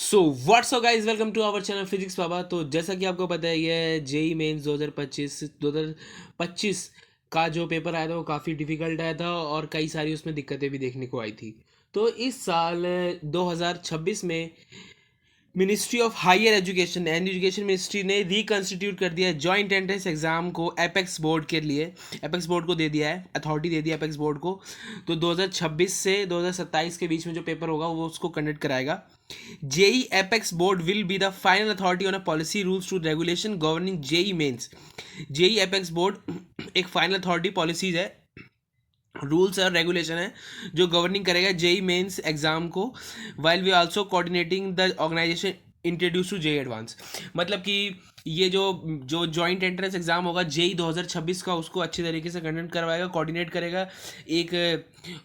So what's up guys, welcome to our channel physics Baba. तो जैसा कि आपको पता है, ये जेई मेंस 2025 का जो पेपर आया था वो काफ़ी डिफिकल्ट आया था और कई सारी उसमें दिक्कतें भी देखने को आई थी। तो इस साल 2026 में ministry of higher education and education ministry ने रिकंस्टिट्यूट कर दिया है जॉइंट एंट्रेंस एग्जाम को एपेक्स बोर्ड के लिए। एपेक्स बोर्ड को दे दिया है, अथॉरिटी दे दिया एपेक्स बोर्ड को। तो 2026 से 2027 के बीच में जो पेपर होगा वो उसको कंडक्ट कराएगा। JEE apex board will be the final authority on a policy rules to regulation governing JEE mains. JEE apex board एक फाइनल अथॉरिटी पॉलिसीज है, रूल्स और रेगुलेशन है जो गवर्निंग करेगा जेई मेंस एग्जाम को, while we also coordinating the organization introduce to JEE advance. मतलब कि ये जो जो जॉइंट एंट्रेंस एग्जाम होगा जेई 2026 का, उसको अच्छी तरीके से कंडक्ट करवाएगा, कोऑर्डिनेट करेगा। एक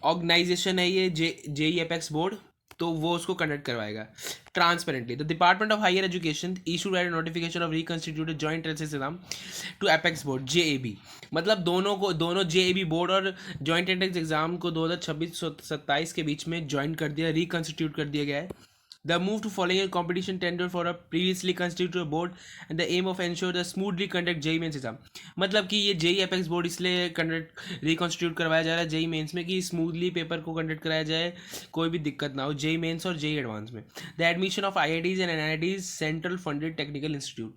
ऑर्गेनाइजेशन है ये जेई एपेक्स बोर्ड, तो वो उसको कंडक्ट करवाएगा transparently. The department of higher education issued at notification of reconstituted joint entrance exam to apex board JAB. मतलब दोनों जेएबी बोर्ड और जॉइंट एंट्रेंस एग्जाम को 2026-27 के बीच में ज्वाइन कर दिया, रिकंस्टिट्यूट कर दिया गया है। The move to following a competition tender for a previously constituted board and the aim of ensure the smoothly conduct JEE mains exam. मतलब कि ये जेई एपेक्स बोर्ड इसलिए कंडक्ट रिकॉन्स्टिट्यूट करवाया जा रहा है जेई मेंस में कि स्मूथली पेपर को कंडक्ट कराया जाए, कोई भी दिक्कत ना हो जेई मेंस और जेई एडवांस में। The admission of IITs and NITs central funded technical institute.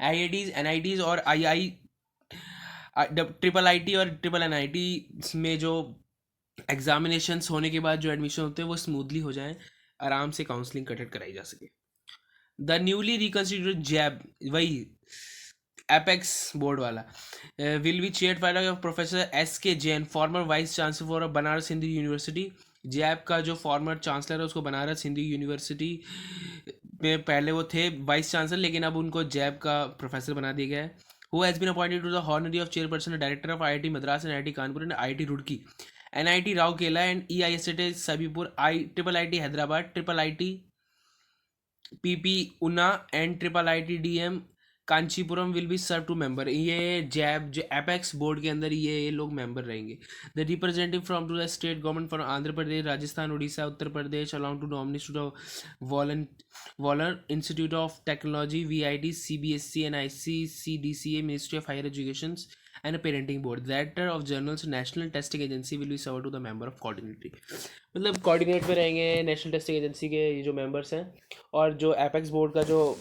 IITs NITs और आई ट्रिपल आईटी और ट्रिपल एनआईटी में जो एग्जामिनेशंस होने के बाद जो एडमिशन होते हैं वो स्मूथली हो जाएं, आराम से काउंसलिंग कंडक्ट कराई जा सके। द न्यूली रिकंस्टिट्यूटेड जैब, वही एपेक्स बोर्ड वाला, will be chaired by professor S K Jain, former vice chancellor for Banaras Hindu University. JAB का जो फॉर्मर चांसलर है उसको बनारस हिंदू यूनिवर्सिटी में पहले वो थे वाइस चांसलर, लेकिन अब उनको जैब का प्रोफेसर बना दिया गया है। Who has been appointed to the honorary of chairperson director of IIT Madras and IIT Kanpur and IIT Roorkee, NIT Rourkela and EIST Shibpur, I triple IT Hyderabad, triple IT PP Una and triple IT DM Kancheepuram will be serve to member. ये JAB जो apex board के अंदर ये लोग member रहेंगे। The representative from two the state government from Andhra Pradesh, Rajasthan, Orissa, Uttar Pradesh along two nominees to the Vellore institute of technology VIT CBSE NIC CDCA ministry of higher education and a parenting board. The director of journals national testing agency will be served to the member of coordinatory। मतलब coordinate में रहेंगे national testing agency के ये जो members हैं, और जो apex board का जो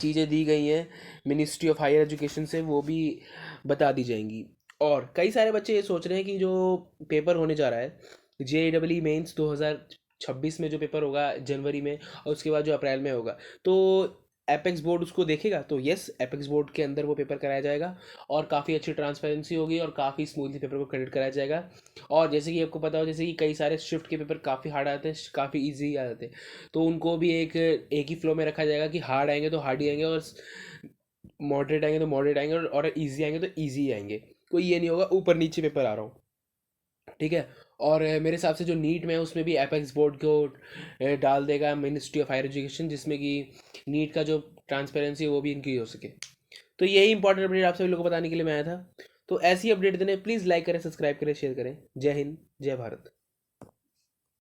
चीज़ें दी गई हैं मिनिस्ट्री ऑफ हायर एजुकेशन से वो भी बता दी जाएंगी। और कई सारे बच्चे ये सोच रहे हैं कि जो पेपर होने जा रहा है जेईई मेंस 2026 में, जो पेपर होगा जनवरी में और उसके बाद जो अप्रैल में होगा, तो एपेक्स बोर्ड उसको देखेगा। तो यस, एपेक्स बोर्ड के अंदर वो पेपर कराया जाएगा और काफ़ी अच्छी ट्रांसपेरेंसी होगी और काफ़ी स्मूथली पेपर को क्रेडिट कराया जाएगा। और जैसे कि आपको पता हो, जैसे कि कई सारे शिफ्ट के पेपर काफ़ी हार्ड आते हैं, काफ़ी इजी आ जाते हैं, तो उनको भी एक ही फ्लो में रखा जाएगा कि हार्ड आएंगे तो हार्ड ही आएंगे और मॉडरेट आएंगे तो मॉडरेट आएंगे और ईजी आएंगे तो ईजी आएंगे। कोई ये नहीं होगा ऊपर नीचे पेपर आ रहा हूँ, ठीक है। और मेरे हिसाब से जो नीट में है उसमें भी एपेक्स बोर्ड को डाल देगा मिनिस्ट्री ऑफ हायर एजुकेशन, जिसमें कि नीट का जो ट्रांसपेरेंसी है वो भी इंक्रीज हो सके। तो यही इंपॉर्टेंट अपडेट आप सभी लोगों को बताने के लिए मैं आया था। तो ऐसी अपडेट देने प्लीज़ लाइक करें, सब्सक्राइब करें, शेयर करें। जय हिंद, जय भारत।